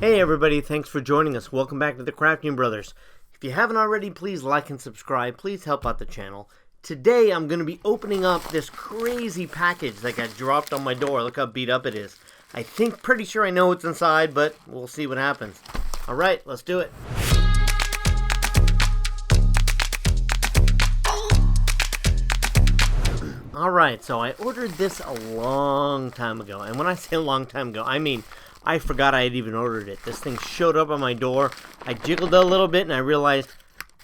Hey everybody, thanks for joining us. Welcome back to the Crafting Brothers. If you haven't already, please like and subscribe. Please help out the channel. Today I'm going to be opening up this crazy package that got dropped on my door. Look how beat up it is. Pretty sure I know what's inside, but we'll see what happens. Alright, let's do it. Alright, so I ordered this a long time ago. And when I say a long time ago, I mean I forgot I had even ordered it. This thing showed up on my door. I jiggled it a little bit and I realized,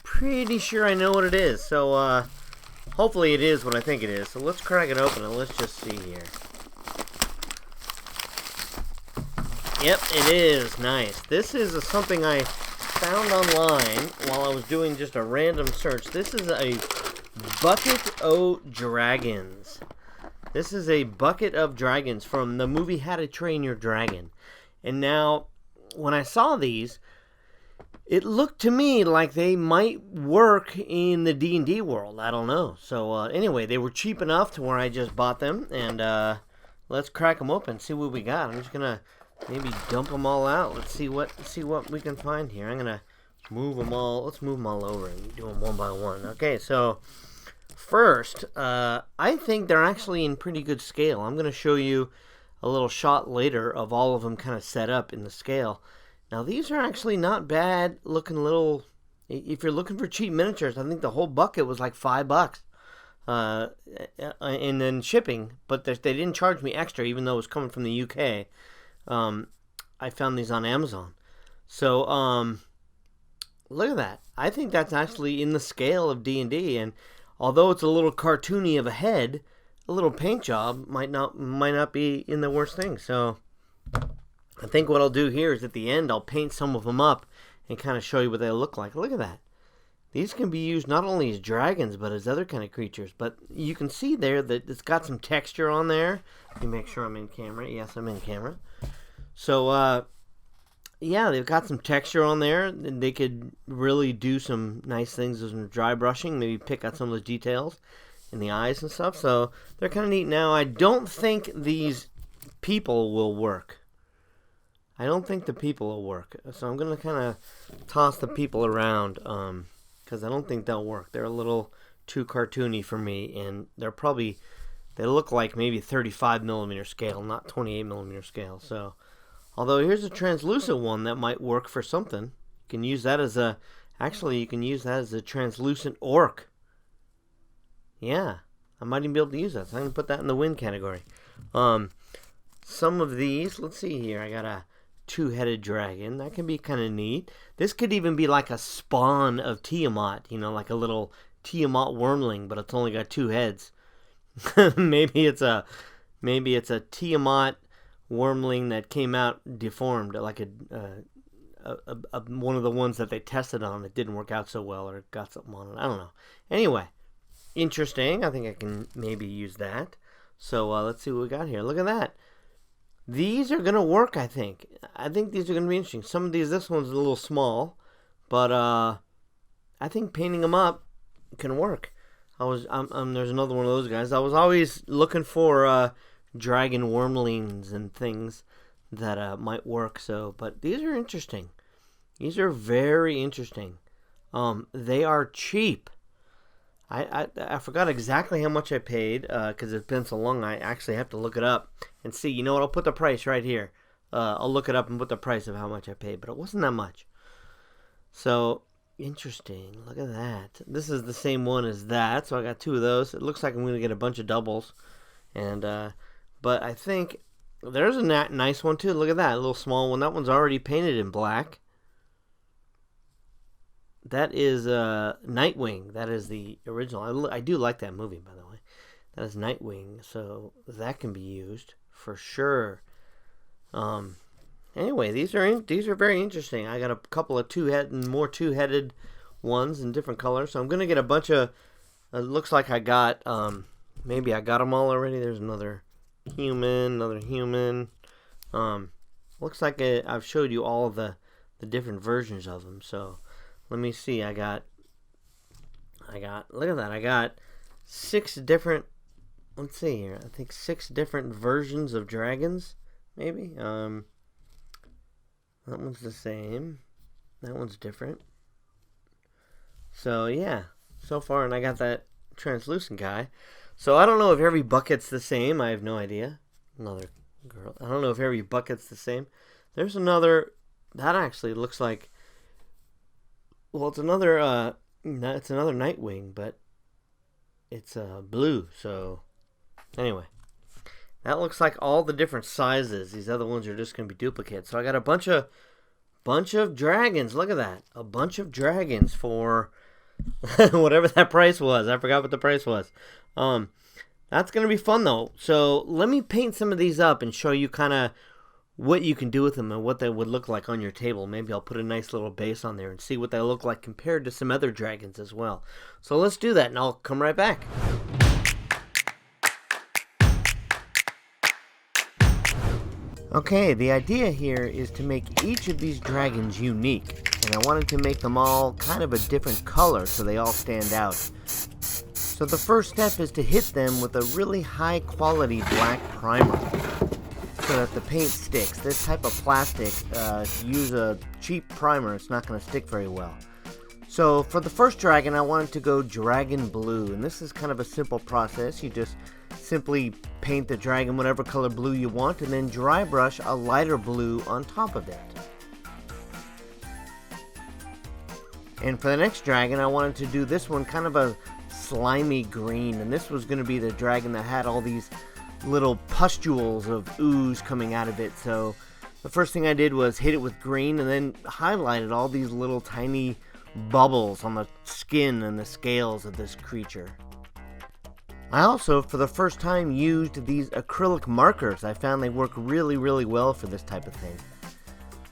pretty sure I know what it is. So, hopefully it is what I think it is. So let's crack it open and let's just see here. Yep, it is. Nice. This is something I found online while I was doing just a random search. This is a Bucket o' Dragons. This is a Bucket of Dragons from the movie How to Train Your Dragon. And now, when I saw these, it looked to me like they might work in the D&D world. I don't know. So, anyway, they were cheap enough to where I just bought them. And, let's crack them open, see what we got. I'm just going to maybe dump them all out. Let's see what we can find here. I'm going to move them all. Let's move them all over and do them one by one. Okay, so first, I think they're actually in pretty good scale. I'm going to show you a little shot later of all of them kind of set up in the scale. Now, these are actually not bad looking little, if you're looking for cheap miniatures, I think the whole bucket was like $5. And then shipping, but they didn't charge me extra, even though it was coming from the UK. I found these on Amazon. So, look at that. I think that's actually in the scale of D&D, and although it's a little cartoony of a head, a little paint job might not be in the worst thing. So I think what I'll do here is at the end I'll paint some of them up and kind of show you what they look like. Look at that. These can be used not only as dragons but as other kind of creatures. But you can see there that it's got some texture on there. Let me make sure I'm in camera. Yes, I'm in camera. So yeah, they've got some texture on there, and they could really do some nice things with some dry brushing, maybe pick out some of those details in the eyes and stuff. So they're kind of neat. Now, I don't think these people will work. I don't think the people will work. So I'm going to kind of toss the people around because I don't think they'll work. They're a little too cartoony for me, and they look like maybe 35 millimeter scale, not 28 millimeter scale. So, although here's a translucent one that might work for something. You can use that as a translucent orc. Yeah, I might even be able to use that. So I'm going to put that in the win category. Some of these, let's see here. I got a two-headed dragon. That can be kind of neat. This could even be like a spawn of Tiamat, like a little Tiamat wormling, but it's only got two heads. maybe it's a Tiamat wormling that came out deformed, like one of the ones that they tested on that didn't work out so well or got something on it. I don't know. Anyway, interesting. I think I can maybe use that. So let's see what we got here. Look at that. These are going to work, I think. I think these are going to be interesting. Some of this one's a little small, but I think painting them up can work. There's another one of those guys. I was always looking for dragon wormlings and things that might work. So, but these are interesting. These are very interesting. They are cheap. I forgot exactly how much I paid because it's been so long. I actually have to look it up and see. You know what? I'll put the price right here. I'll look it up and put the price of how much I paid, but it wasn't that much. So interesting. Look at that. This is the same one as that, so I got two of those. It looks like I'm going to get a bunch of doubles, and but I think there's a nice one too. Look at that, a little small one. That one's already painted in black. That is Nightwing. That is the original. I do like that movie, by the way. That is Nightwing, so that can be used for sure. Anyway, these are very interesting. I got a couple of more two-headed ones in different colors. So I'm gonna get a bunch of. It looks like I got maybe I got them all already. There's another human. Looks like I've showed you all of the different versions of them. So. Let me see. I got. Look at that. I got 6 different. Let's see here. I think 6 different versions of dragons, maybe. That one's the same. That one's different. So, yeah. So far, and I got that translucent guy. So, I don't know if every bucket's the same. I have no idea. Another girl. I don't know if every bucket's the same. There's another. That actually looks like. Well, it's another Nightwing, but it's blue. So, anyway. That looks like all the different sizes. These other ones are just going to be duplicates. So I got a bunch of dragons. Look at that. A bunch of dragons for whatever that price was. I forgot what the price was. That's going to be fun, though. So let me paint some of these up and show you kind of what you can do with them and what they would look like on your table. Maybe I'll put a nice little base on there and see what they look like compared to some other dragons as well. So let's do that, and I'll come right back. Okay, the idea here is to make each of these dragons unique, and I wanted to make them all kind of a different color so they all stand out. So the first step is to hit them with a really high quality black primer so that the paint sticks. This type of plastic, if you use a cheap primer, it's not going to stick very well. So for the first dragon, I wanted to go dragon blue, and this is kind of a simple process. You just simply paint the dragon whatever color blue you want and then dry brush a lighter blue on top of it. And for the next dragon, I wanted to do this one kind of a slimy green, and this was going to be the dragon that had all these little pustules of ooze coming out of it. So the first thing I did was hit it with green and then highlighted all these little tiny bubbles on the skin and the scales of this creature. I also, for the first time, used these acrylic markers. I found they work really, really well for this type of thing.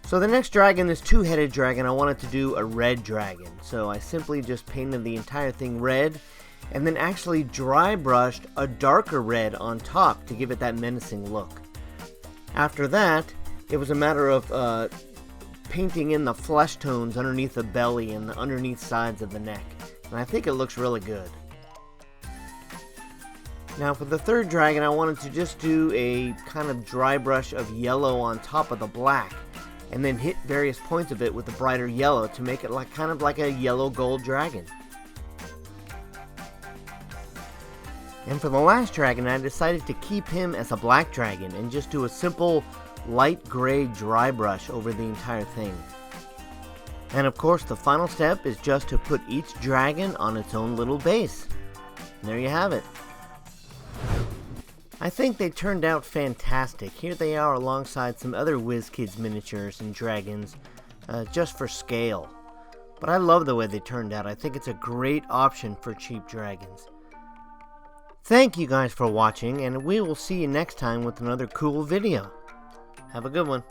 So the next dragon, this two-headed dragon, I wanted to do a red dragon. So I simply just painted the entire thing red and then actually dry brushed a darker red on top to give it that menacing look. After that, it was a matter of painting in the flesh tones underneath the belly and the underneath sides of the neck. And I think it looks really good. Now for the third dragon, I wanted to just do a kind of dry brush of yellow on top of the black and then hit various points of it with a brighter yellow to make it like kind of like a yellow gold dragon. And for the last dragon, I decided to keep him as a black dragon and just do a simple light gray dry brush over the entire thing. And of course, the final step is just to put each dragon on its own little base. And there you have it. I think they turned out fantastic. Here they are alongside some other WizKids miniatures and dragons, just for scale. But I love the way they turned out. I think it's a great option for cheap dragons. Thank you guys for watching, and we will see you next time with another cool video. Have a good one.